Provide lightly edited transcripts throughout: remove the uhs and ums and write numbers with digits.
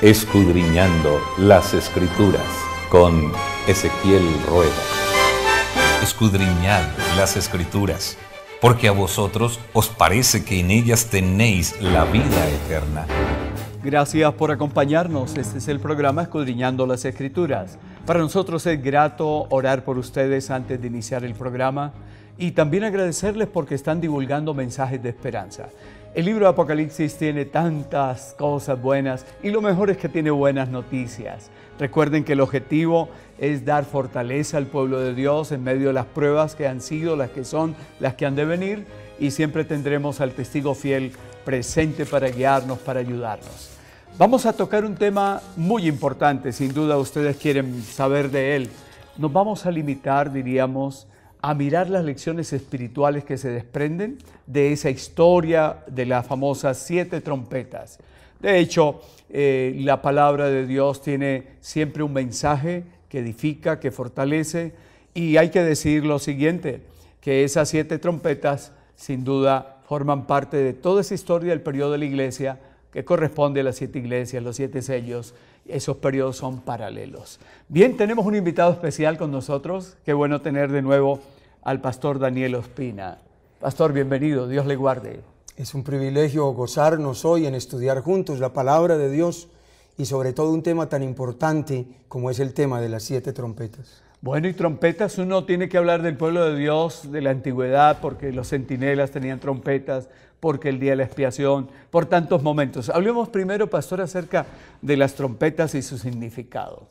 Escudriñando las Escrituras con Ezequiel Rueda. Escudriñad las Escrituras, porque a vosotros os parece que en ellas tenéis la vida eterna. Gracias por acompañarnos. Este es el programa Escudriñando las Escrituras. Para nosotros es grato orar por ustedes antes de iniciar el programa y también agradecerles porque están divulgando mensajes de esperanza. El libro de Apocalipsis tiene tantas cosas buenas y lo mejor es que tiene buenas noticias. Recuerden que el objetivo es dar fortaleza al pueblo de Dios en medio de las pruebas que han sido, las que son, las que han de venir, y siempre tendremos al testigo fiel presente para guiarnos, para ayudarnos. Vamos a tocar un tema muy importante, sin duda ustedes quieren saber de él. Nos vamos a limitar, diríamos, a mirar las lecciones espirituales que se desprenden de esa historia de las famosas 7 trompetas. De hecho, la palabra de Dios tiene siempre un mensaje que edifica, que fortalece, y hay que decir lo siguiente, que esas 7 trompetas sin duda forman parte de toda esa historia del periodo de la iglesia que corresponde a las 7 iglesias, los 7 sellos. Esos periodos son paralelos. Bien, tenemos un invitado especial con nosotros. Qué bueno tener de nuevo al pastor Daniel Ospina. Pastor, bienvenido, Dios le guarde. Es un privilegio gozarnos hoy en estudiar juntos la palabra de Dios y sobre todo un tema tan importante como es el tema de las 7 trompetas. Bueno, y trompetas, uno tiene que hablar del pueblo de Dios de la antigüedad porque los centinelas tenían trompetas, porque el día de la expiación, por tantos momentos. Hablemos primero, pastor, acerca de las trompetas y su significado.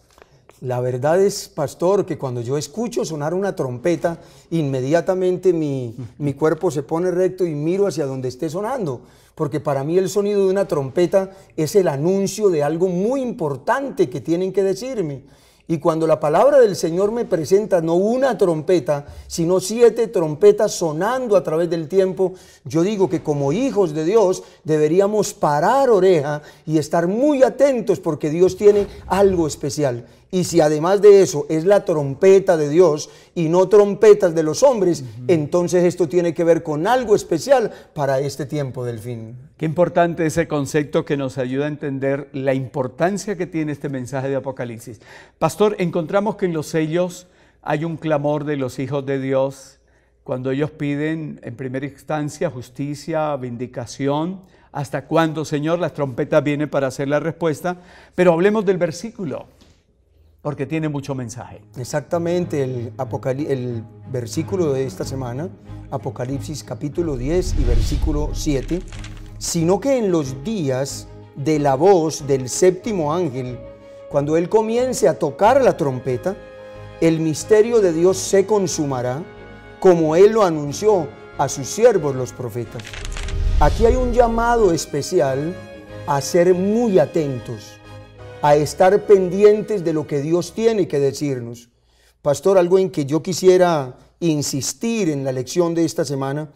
La verdad es, pastor, que cuando yo escucho sonar una trompeta, inmediatamente mi cuerpo se pone recto y miro hacia donde esté sonando, porque para mí el sonido de una trompeta es el anuncio de algo muy importante que tienen que decirme. Y cuando la palabra del Señor me presenta no una trompeta, sino 7 trompetas sonando a través del tiempo, yo digo que como hijos de Dios deberíamos parar oreja y estar muy atentos porque Dios tiene algo especial. Y si además de eso es la trompeta de Dios y no trompetas de los hombres, entonces esto tiene que ver con algo especial para este tiempo del fin. Qué importante ese concepto que nos ayuda a entender la importancia que tiene este mensaje de Apocalipsis. Pastor, encontramos que en los sellos hay un clamor de los hijos de Dios cuando ellos piden en primera instancia justicia, vindicación. ¿Hasta cuándo, Señor? Las trompetas vienen para hacer la respuesta, pero hablemos del versículo, porque tiene mucho mensaje. Exactamente, el versículo de esta semana, Apocalipsis capítulo 10 y versículo 7, sino que en los días de la voz del 7º ángel, cuando él comience a tocar la trompeta, el misterio de Dios se consumará, como él lo anunció a sus siervos los profetas. Aquí hay un llamado especial a ser muy atentos, a estar pendientes de lo que Dios tiene que decirnos. Pastor, algo en que yo quisiera insistir en la lección de esta semana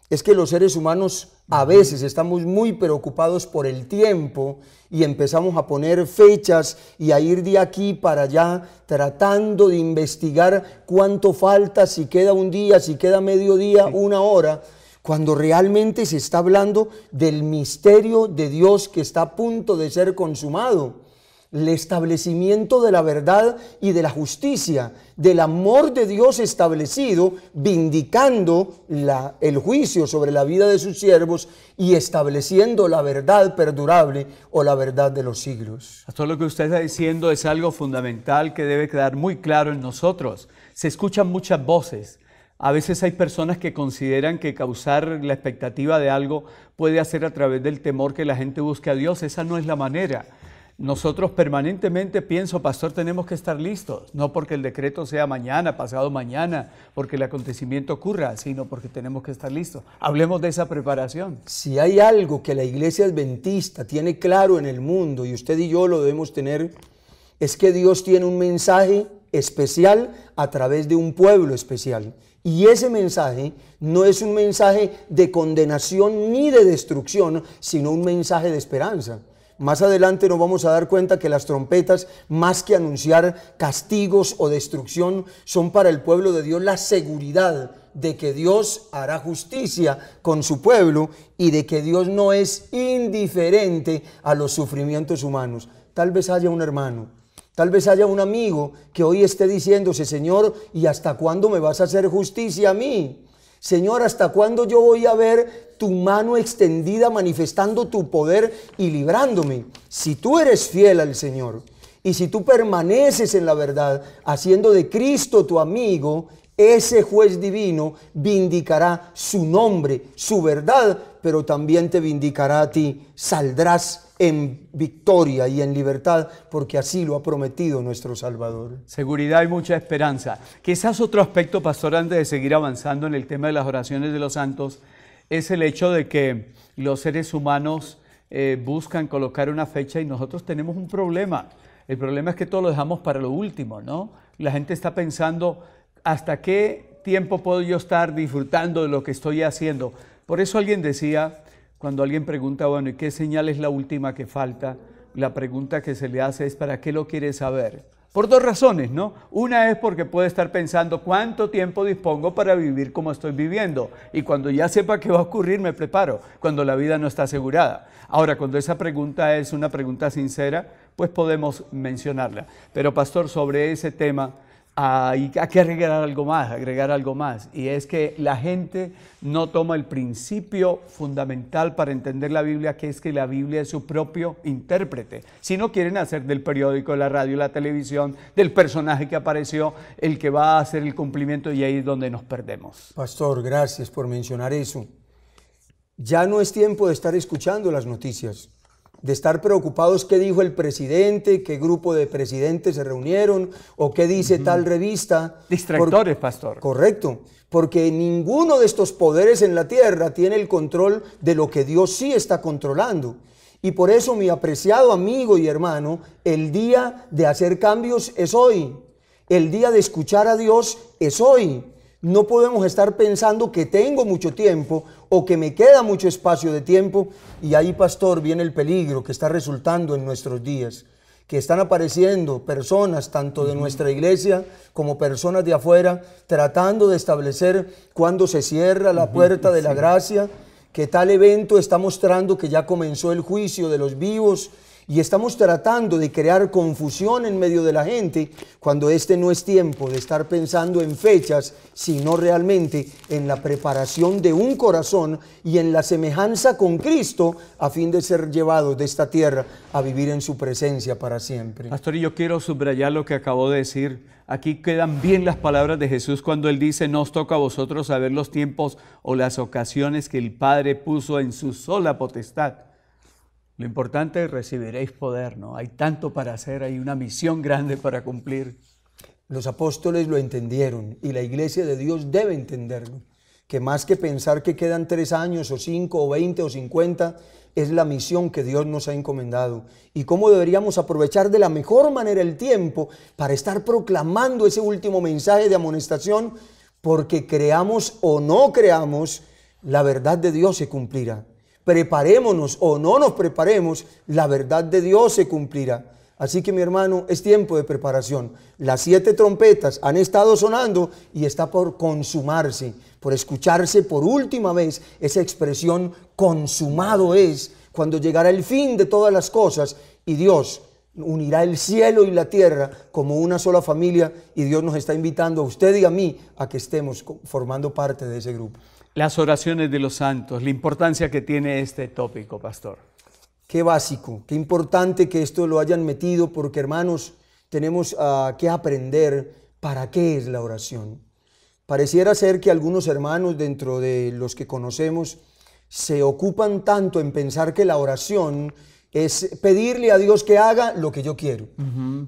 es que los seres humanos a veces estamos muy preocupados por el tiempo y empezamos a poner fechas y a ir de aquí para allá tratando de investigar cuánto falta, si queda un día, si queda medio día, una hora, cuando realmente se está hablando del misterio de Dios que está a punto de ser consumado. El establecimiento de la verdad y de la justicia, del amor de Dios establecido, vindicando el juicio sobre la vida de sus siervos y estableciendo la verdad perdurable o la verdad de los siglos. Todo lo que usted está diciendo es algo fundamental que debe quedar muy claro en nosotros. Se escuchan muchas voces. A veces hay personas que consideran que causar la expectativa de algo puede hacer a través del temor que la gente busque a Dios. Esa no es la manera. Nosotros permanentemente, pienso, pastor, tenemos que estar listos, no porque el decreto sea mañana, pasado mañana, porque el acontecimiento ocurra, sino porque tenemos que estar listos. Hablemos de esa preparación. Si hay algo que la iglesia adventista tiene claro en el mundo, y usted y yo lo debemos tener, es que Dios tiene un mensaje especial a través de un pueblo especial. Y ese mensaje no es un mensaje de condenación ni de destrucción, sino un mensaje de esperanza. Más adelante nos vamos a dar cuenta que las trompetas, más que anunciar castigos o destrucción, son para el pueblo de Dios la seguridad de que Dios hará justicia con su pueblo y de que Dios no es indiferente a los sufrimientos humanos. Tal vez haya un hermano, tal vez haya un amigo que hoy esté diciéndose: Señor, ¿y hasta cuándo me vas a hacer justicia a mí? Señor, ¿hasta cuándo yo voy a ver tu mano extendida manifestando tu poder y librándome? Si tú eres fiel al Señor y si tú permaneces en la verdad, haciendo de Cristo tu amigo, ese juez divino vindicará su nombre, su verdad, pero también te vindicará a ti. Saldrás en victoria y en libertad, porque así lo ha prometido nuestro Salvador. Seguridad y mucha esperanza. Quizás otro aspecto, pastor, antes de seguir avanzando en el tema de las oraciones de los santos, es el hecho de que los seres humanos buscan colocar una fecha y nosotros tenemos un problema. El problema es que todo lo dejamos para lo último, ¿no? La gente está pensando: ¿hasta qué tiempo puedo yo estar disfrutando de lo que estoy haciendo? Por eso alguien decía, cuando alguien pregunta, bueno, ¿y qué señal es la última que falta? La pregunta que se le hace es: ¿para qué lo quiere saber? Por dos razones, ¿no? Una es porque puede estar pensando cuánto tiempo dispongo para vivir como estoy viviendo. Y cuando ya sepa qué va a ocurrir, me preparo, cuando la vida no está asegurada. Ahora, cuando esa pregunta es una pregunta sincera, pues podemos mencionarla. Pero, pastor, sobre ese tema hay que agregar algo más. Y es que la gente no toma el principio fundamental para entender la Biblia, que es que la Biblia es su propio intérprete. Si no quieren hacer del periódico, de la radio, la televisión, del personaje que apareció, el que va a hacer el cumplimiento, y ahí es donde nos perdemos. Pastor, gracias por mencionar eso. Ya no es tiempo de estar escuchando las noticias, de estar preocupados qué dijo el presidente, qué grupo de presidentes se reunieron o qué dice tal revista. Distractores, pastor. Correcto, porque ninguno de estos poderes en la tierra tiene el control de lo que Dios sí está controlando. Y por eso, mi apreciado amigo y hermano, el día de hacer cambios es hoy. El día de escuchar a Dios es hoy. No podemos estar pensando que tengo mucho tiempo o que me queda mucho espacio de tiempo, y ahí, pastor, viene el peligro que está resultando en nuestros días, que están apareciendo personas tanto de nuestra iglesia como personas de afuera, tratando de establecer cuándo se cierra la puerta de la gracia, que tal evento está mostrando que ya comenzó el juicio de los vivos, y estamos tratando de crear confusión en medio de la gente, cuando este no es tiempo de estar pensando en fechas, sino realmente en la preparación de un corazón y en la semejanza con Cristo, a fin de ser llevados de esta tierra a vivir en su presencia para siempre. Pastor, y yo quiero subrayar lo que acabo de decir. Aquí quedan bien las palabras de Jesús cuando Él dice: no os toca a vosotros saber los tiempos o las ocasiones que el Padre puso en su sola potestad. Lo importante es: recibiréis poder, ¿no? Hay tanto para hacer, hay una misión grande para cumplir. Los apóstoles lo entendieron y la iglesia de Dios debe entenderlo, que más que pensar que quedan 3 años o 5 o 20 o 50, es la misión que Dios nos ha encomendado, y cómo deberíamos aprovechar de la mejor manera el tiempo para estar proclamando ese último mensaje de amonestación, porque creamos o no creamos, la verdad de Dios se cumplirá. Preparémonos o no nos preparemos, la verdad de Dios se cumplirá. Así que, mi hermano, es tiempo de preparación. Las 7 trompetas han estado sonando y está por consumarse, por escucharse por última vez esa expresión: consumado es, cuando llegará el fin de todas las cosas y Dios unirá el cielo y la tierra como una sola familia, y Dios nos está invitando a usted y a mí a que estemos formando parte de ese grupo. Las oraciones de los santos, la importancia que tiene este tópico, pastor. Qué básico, qué importante que esto lo hayan metido, porque, hermanos, tenemos que aprender para qué es la oración. Pareciera ser que algunos hermanos, dentro de los que conocemos, se ocupan tanto en pensar que la oración es pedirle a Dios que haga lo que yo quiero.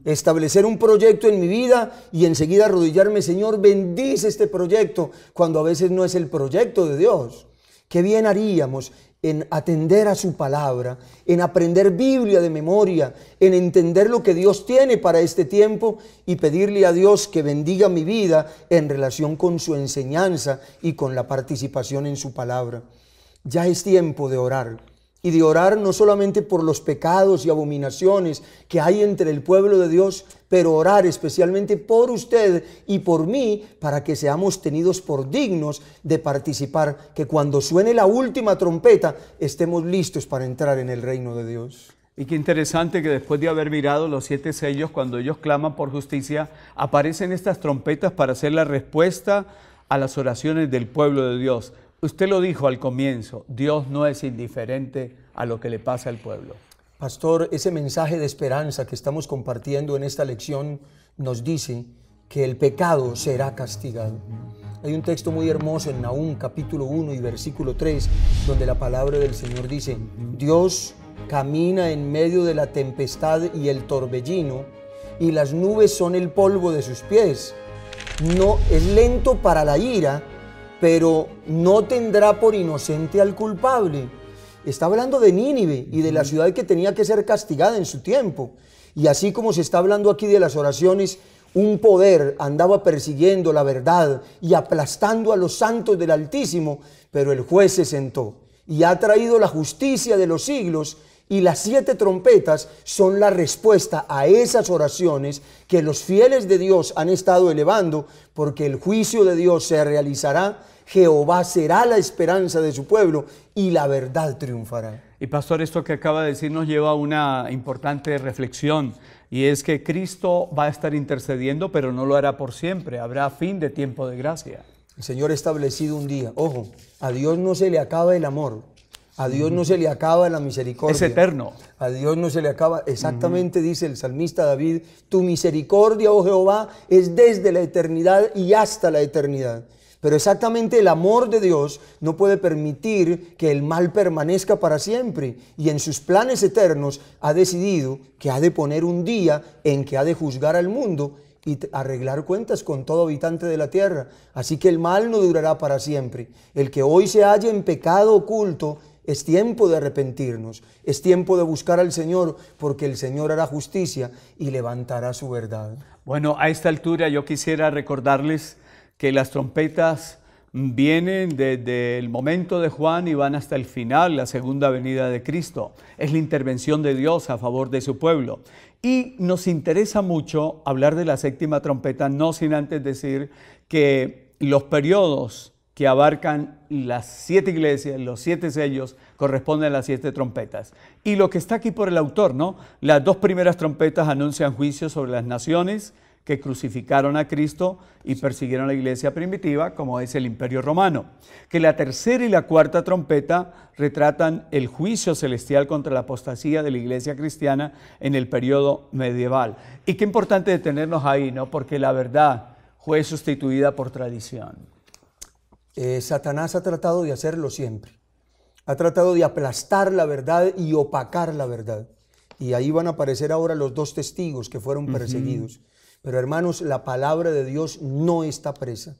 Establecer un proyecto en mi vida y enseguida arrodillarme: Señor, bendice este proyecto, cuando a veces no es el proyecto de Dios. Qué bien haríamos en atender a su palabra, en aprender Biblia de memoria, en entender lo que Dios tiene para este tiempo y pedirle a Dios que bendiga mi vida en relación con su enseñanza y con la participación en su palabra. Ya es tiempo de orar. y de orar no solamente por los pecados y abominaciones que hay entre el pueblo de Dios, pero orar especialmente por usted y por mí, para que seamos tenidos por dignos de participar, que cuando suene la última trompeta estemos listos para entrar en el reino de Dios. Y qué interesante que después de haber mirado los 7 sellos, cuando ellos claman por justicia, aparecen estas trompetas para hacer la respuesta a las oraciones del pueblo de Dios. Usted lo dijo al comienzo, Dios no es indiferente a lo que le pasa al pueblo. Pastor, ese mensaje de esperanza que estamos compartiendo en esta lección nos dice que el pecado será castigado. Hay un texto muy hermoso en Nahum capítulo 1 y versículo 3, donde la palabra del Señor dice, Dios camina en medio de la tempestad y el torbellino, y las nubes son el polvo de sus pies. No es lento para la ira, pero no tendrá por inocente al culpable. Está hablando de Nínive y de la ciudad que tenía que ser castigada en su tiempo. Y así como se está hablando aquí de las oraciones, un poder andaba persiguiendo la verdad y aplastando a los santos del Altísimo, pero el juez se sentó y ha traído la justicia de los siglos, y las 7 trompetas son la respuesta a esas oraciones que los fieles de Dios han estado elevando, porque el juicio de Dios se realizará, Jehová será la esperanza de su pueblo y la verdad triunfará. Y pastor, esto que acaba de decir nos lleva a una importante reflexión, y es que Cristo va a estar intercediendo, pero no lo hará por siempre, habrá fin de tiempo de gracia. El Señor ha establecido un día, ojo, a Dios no se le acaba el amor. A Dios no se le acaba la misericordia. Es eterno. A Dios no se le acaba. Exactamente dice el salmista David, tu misericordia, oh Jehová, es desde la eternidad y hasta la eternidad. Pero exactamente el amor de Dios no puede permitir que el mal permanezca para siempre. Y en sus planes eternos ha decidido que ha de poner un día en que ha de juzgar al mundo y arreglar cuentas con todo habitante de la tierra. Así que el mal no durará para siempre. El que hoy se halle en pecado oculto, es tiempo de arrepentirnos, es tiempo de buscar al Señor, porque el Señor hará justicia y levantará su verdad. Bueno, a esta altura yo quisiera recordarles que las trompetas vienen desde el momento de Juan y van hasta el final, la segunda venida de Cristo. Es la intervención de Dios a favor de su pueblo. Y nos interesa mucho hablar de la séptima trompeta, no sin antes decir que los periodos que abarcan las 7 iglesias, los 7 sellos, corresponden a las 7 trompetas. Y lo que está aquí por el autor, ¿no? Las 2 primeras trompetas anuncian juicio sobre las naciones que crucificaron a Cristo y persiguieron a la iglesia primitiva, como es el Imperio Romano. Que la tercera y la cuarta trompeta retratan el juicio celestial contra la apostasía de la iglesia cristiana en el periodo medieval. Y qué importante detenernos ahí, ¿no? Porque la verdad fue sustituida por tradición. Satanás ha tratado de hacerlo siempre. Ha tratado de aplastar la verdad y opacar la verdad. Y ahí van a aparecer ahora los 2 testigos que fueron perseguidos. Pero hermanos, la palabra de Dios no está presa.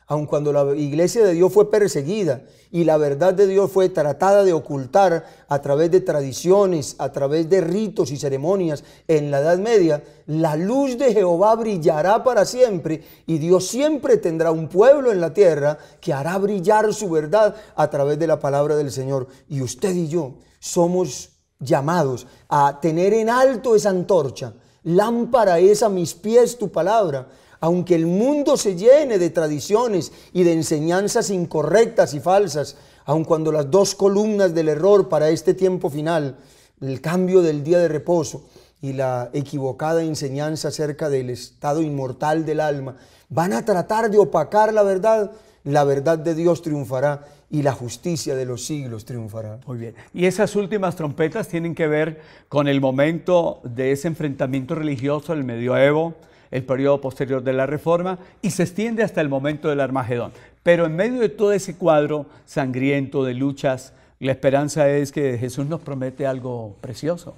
Aun cuando la iglesia de Dios fue perseguida y la verdad de Dios fue tratada de ocultar a través de tradiciones, a través de ritos y ceremonias en la Edad Media, la luz de Jehová brillará para siempre y Dios siempre tendrá un pueblo en la tierra que hará brillar su verdad a través de la palabra del Señor. Y usted y yo somos llamados a tener en alto esa antorcha. Lámpara es a mis pies tu palabra. Aunque el mundo se llene de tradiciones y de enseñanzas incorrectas y falsas, aun cuando las 2 columnas del error para este tiempo final, el cambio del día de reposo y la equivocada enseñanza acerca del estado inmortal del alma, van a tratar de opacar la verdad de Dios triunfará y la justicia de los siglos triunfará. Muy bien. Y esas últimas trompetas tienen que ver con el momento de ese enfrentamiento religioso del medioevo, el periodo posterior de la Reforma, y se extiende hasta el momento del Armagedón. Pero en medio de todo ese cuadro sangriento de luchas, la esperanza es que Jesús nos promete algo precioso.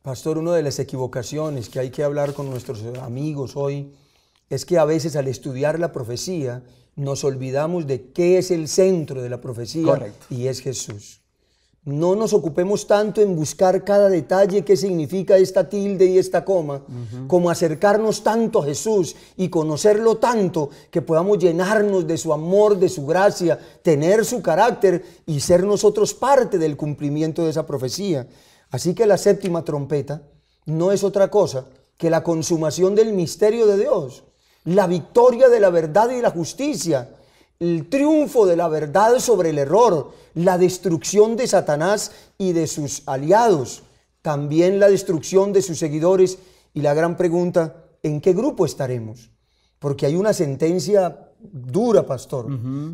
Pastor, una de las equivocaciones que hay que hablar con nuestros amigos hoy es que a veces al estudiar la profecía nos olvidamos de qué es el centro de la profecía. Correcto. Y es Jesús. no nos ocupemos tanto en buscar cada detalle, qué significa esta tilde y esta coma, como acercarnos tanto a Jesús y conocerlo tanto que podamos llenarnos de su amor, de su gracia, tener su carácter y ser nosotros parte del cumplimiento de esa profecía. Así que la séptima trompeta no es otra cosa que la consumación del misterio de Dios, la victoria de la verdad y la justicia, el triunfo de la verdad sobre el error, la destrucción de Satanás y de sus aliados, también la destrucción de sus seguidores. Y la gran pregunta, ¿en qué grupo estaremos? Porque hay una sentencia dura, pastor,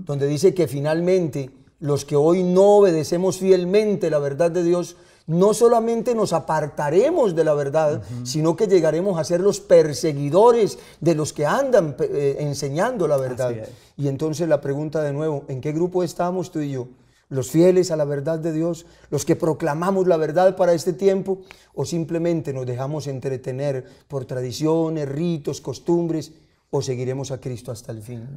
donde dice que finalmente los que hoy no obedecemos fielmente la verdad de Dios, no solamente nos apartaremos de la verdad, sino que llegaremos a ser los perseguidores de los que andan enseñando la verdad. Y entonces la pregunta de nuevo, ¿en qué grupo estamos tú y yo? ¿Los fieles a la verdad de Dios? ¿Los que proclamamos la verdad para este tiempo? ¿O simplemente nos dejamos entretener por tradiciones, ritos, costumbres? ¿O seguiremos a Cristo hasta el fin?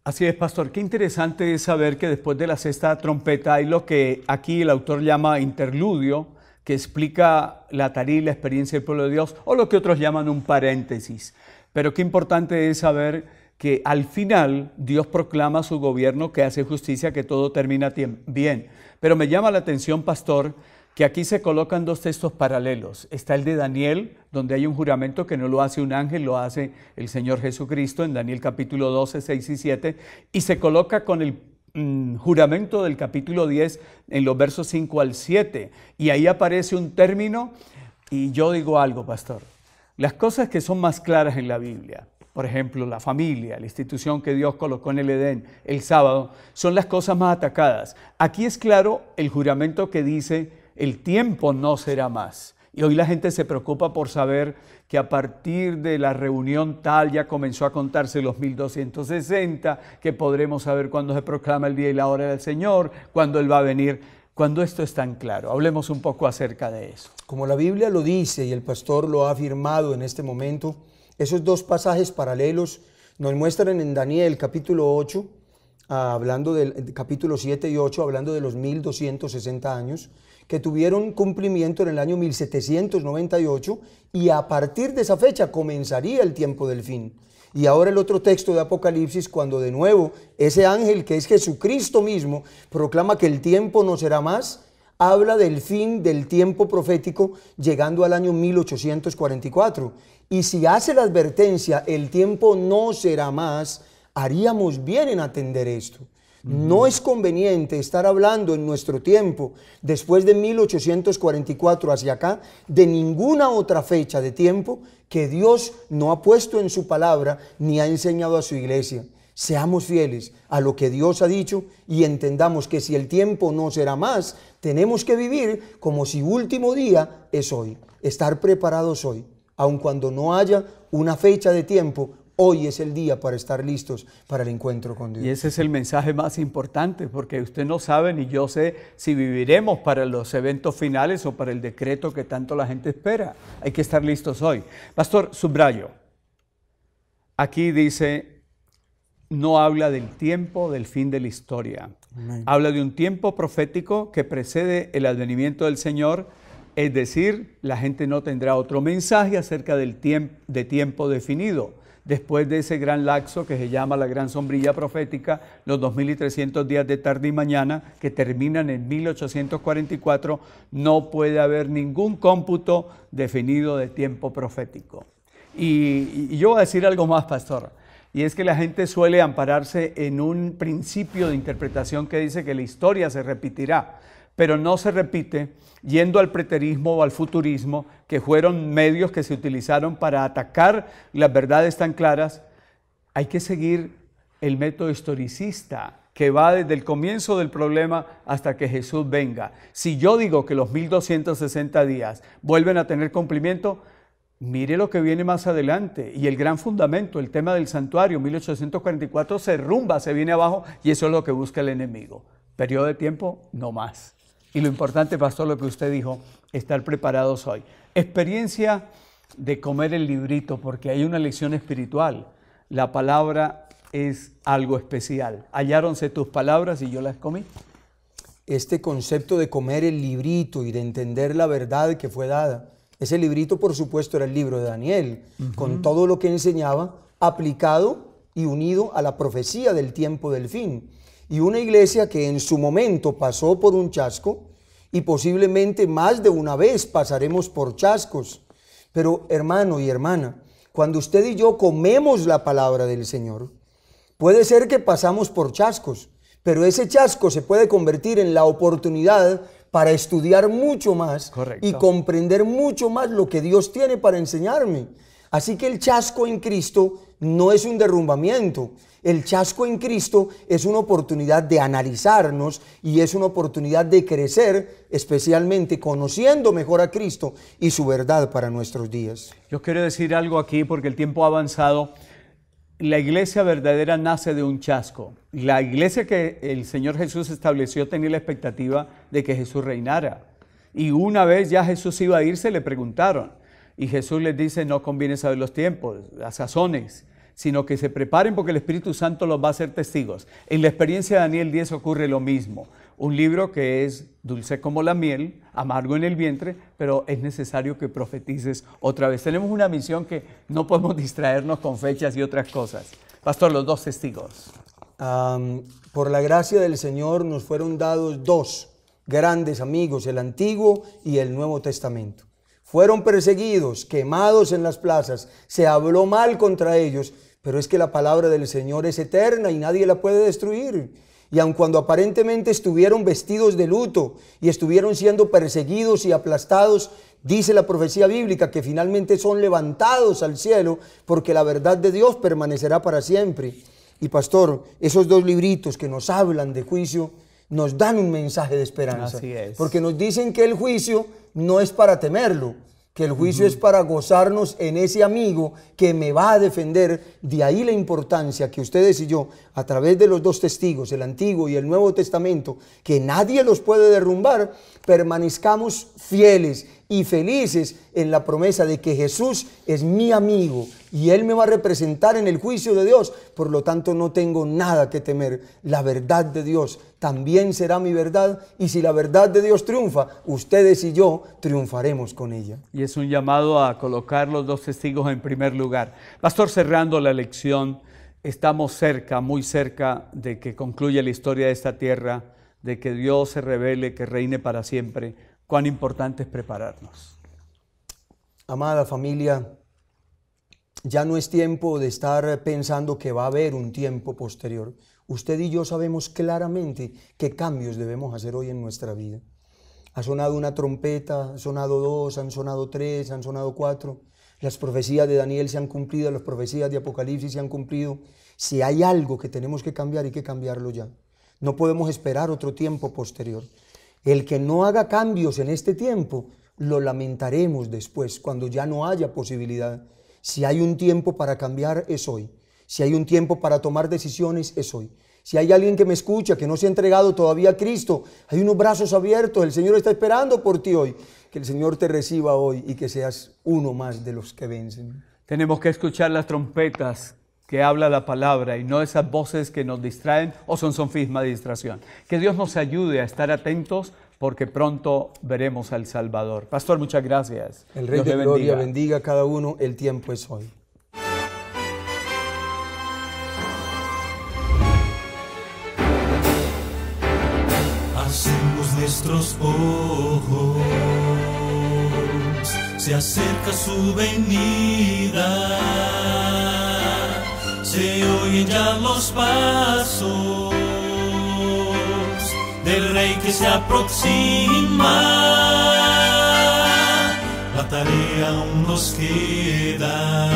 Así es, pastor. Qué interesante es saber que después de la sexta trompeta hay lo que aquí el autor llama interludio, que explica la tarea y la experiencia del pueblo de Dios, o lo que otros llaman un paréntesis. Pero qué importante es saber que al final Dios proclama su gobierno, que hace justicia, que todo termina bien. Pero me llama la atención, pastor, que aquí se colocan dos textos paralelos. Está el de Daniel, donde hay un juramento que no lo hace un ángel, lo hace el Señor Jesucristo en Daniel capítulo 12, 6 y 7, y se coloca con el juramento del capítulo 10 en los versos 5 al 7, y ahí aparece un término, y yo digo algo, pastor, las cosas que son más claras en la Biblia, por ejemplo, la familia, la institución que Dios colocó en el Edén, el sábado, son las cosas más atacadas. Aquí es claro el juramento que dice, el tiempo no será más. Y hoy la gente se preocupa por saber que a partir de la reunión tal ya comenzó a contarse los 1260, que podremos saber cuándo se proclama el día y la hora del Señor, cuándo Él va a venir, cuando esto es tan claro. Hablemos un poco acerca de eso. Como la Biblia lo dice y el pastor lo ha afirmado en este momento, esos dos pasajes paralelos nos muestran en Daniel capítulo 8, hablando del capítulo 7 y 8, hablando de los 1260 años, que tuvieron cumplimiento en el año 1798 y a partir de esa fecha comenzaría el tiempo del fin. Y ahora el otro texto de Apocalipsis, cuando de nuevo ese ángel que es Jesucristo mismo proclama que el tiempo no será más, habla del fin del tiempo profético llegando al año 1844. Y si hace la advertencia, el tiempo no será más, haríamos bien en atender esto. No es conveniente estar hablando en nuestro tiempo, después de 1844 hacia acá, de ninguna otra fecha de tiempo que Dios no ha puesto en su palabra ni ha enseñado a su iglesia. Seamos fieles a lo que Dios ha dicho y entendamos que si el tiempo no será más, tenemos que vivir como si último día es hoy, estar preparados hoy, aun cuando no haya una fecha de tiempo. Hoy es el día para estar listos para el encuentro con Dios. Y ese es el mensaje más importante, porque usted no sabe ni yo sé si viviremos para los eventos finales o para el decreto que tanto la gente espera. Hay que estar listos hoy. Pastor, subrayo. Aquí dice, no habla del tiempo del fin de la historia. Amén. Habla de un tiempo profético que precede el advenimiento del Señor. Es decir, la gente no tendrá otro mensaje acerca del tiempo definido. Después de ese gran lapso que se llama la gran sombrilla profética, los 2300 días de tarde y mañana, que terminan en 1844, no puede haber ningún cómputo definido de tiempo profético. Y yo voy a decir algo más, pastor, y es que la gente suele ampararse en un principio de interpretación que dice que la historia se repetirá, pero no se repite yendo al preterismo o al futurismo, que fueron medios que se utilizaron para atacar las verdades tan claras. Hay que seguir el método historicista, que va desde el comienzo del problema hasta que Jesús venga. Si yo digo que los 1260 días vuelven a tener cumplimiento, mire lo que viene más adelante. Y el gran fundamento, el tema del santuario, 1844, se derrumba, se viene abajo, y eso es lo que busca el enemigo. Periodo de tiempo, no más. Y lo importante, pastor, lo que usted dijo, estar preparados hoy. Experiencia de comer el librito, porque hay una lección espiritual. La palabra es algo especial. Halláronse tus palabras y yo las comí. este concepto de comer el librito y de entender la verdad que fue dada. Ese librito, por supuesto, era el libro de Daniel, con todo lo que enseñaba, aplicado y unido a la profecía del tiempo del fin. Y una iglesia que en su momento pasó por un chasco, y posiblemente más de una vez pasaremos por chascos. Pero hermano y hermana, cuando usted y yo comemos la palabra del Señor, puede ser que pasamos por chascos, pero ese chasco se puede convertir en la oportunidad para estudiar mucho más. Correcto. Y comprender mucho más lo que Dios tiene para enseñarme. Así que el chasco en Cristo no es un derrumbamiento. El chasco en Cristo es una oportunidad de analizarnos y es una oportunidad de crecer, especialmente conociendo mejor a Cristo y su verdad para nuestros días. Yo quiero decir algo aquí porque el tiempo ha avanzado. La iglesia verdadera nace de un chasco. La iglesia que el Señor Jesús estableció tenía la expectativa de que Jesús reinara. Y una vez ya Jesús iba a irse, le preguntaron. Y Jesús les dice, no conviene saber los tiempos, las sazones, sino que se preparen porque el Espíritu Santo los va a hacer testigos. En la experiencia de Daniel 10 ocurre lo mismo. Un libro que es dulce como la miel, amargo en el vientre, pero es necesario que profetices otra vez. Tenemos una misión que no podemos distraernos con fechas y otras cosas. Pastor, los dos testigos. Por la gracia del Señor nos fueron dados dos grandes amigos, el Antiguo y el Nuevo Testamento. Fueron perseguidos, quemados en las plazas, se habló mal contra ellos, pero es que la palabra del Señor es eterna y nadie la puede destruir. Y aun cuando aparentemente estuvieron vestidos de luto y estuvieron siendo perseguidos y aplastados, dice la profecía bíblica que finalmente son levantados al cielo porque la verdad de Dios permanecerá para siempre. Y pastor, esos dos libritos que nos hablan de juicio nos dan un mensaje de esperanza. Así es. Porque nos dicen que el juicio no es para temerlo, que el juicio es para gozarnos en ese amigo que me va a defender. De ahí la importancia que ustedes y yo, a través de los dos testigos, el Antiguo y el Nuevo Testamento, que nadie los puede derrumbar, permanezcamos fieles y felices en la promesa de que Jesús es mi amigo y Él me va a representar en el juicio de Dios. Por lo tanto, no tengo nada que temer. La verdad de Dios también será mi verdad, y si la verdad de Dios triunfa, ustedes y yo triunfaremos con ella. Y es un llamado a colocar los dos testigos en primer lugar. Pastor, cerrando la lección, estamos cerca, muy cerca de que concluya la historia de esta tierra, de que Dios se revele, que reine para siempre. Cuán importante es prepararnos. Amada familia, ya no es tiempo de estar pensando que va a haber un tiempo posterior. Usted y yo sabemos claramente qué cambios debemos hacer hoy en nuestra vida. Ha sonado una trompeta, han sonado dos, han sonado tres, han sonado cuatro. Las profecías de Daniel se han cumplido, las profecías de Apocalipsis se han cumplido. Si hay algo que tenemos que cambiar, hay que cambiarlo ya. No podemos esperar otro tiempo posterior. El que no haga cambios en este tiempo, lo lamentaremos después, cuando ya no haya posibilidad. Si hay un tiempo para cambiar, es hoy. Si hay un tiempo para tomar decisiones, es hoy. Si hay alguien que me escucha, que no se ha entregado todavía a Cristo, hay unos brazos abiertos, el Señor está esperando por ti hoy. Que el Señor te reciba hoy y que seas uno más de los que vencen. Tenemos que escuchar las trompetas que habla la palabra y no esas voces que nos distraen o son sofisma de distracción. Que Dios nos ayude a estar atentos porque pronto veremos al Salvador. Pastor, muchas gracias. El Rey de Gloria bendiga a cada uno, el tiempo es hoy. Hacemos nuestros ojos, se acerca su venida, se oyen ya los pasos del Rey que se aproxima. La tarea aún nos queda.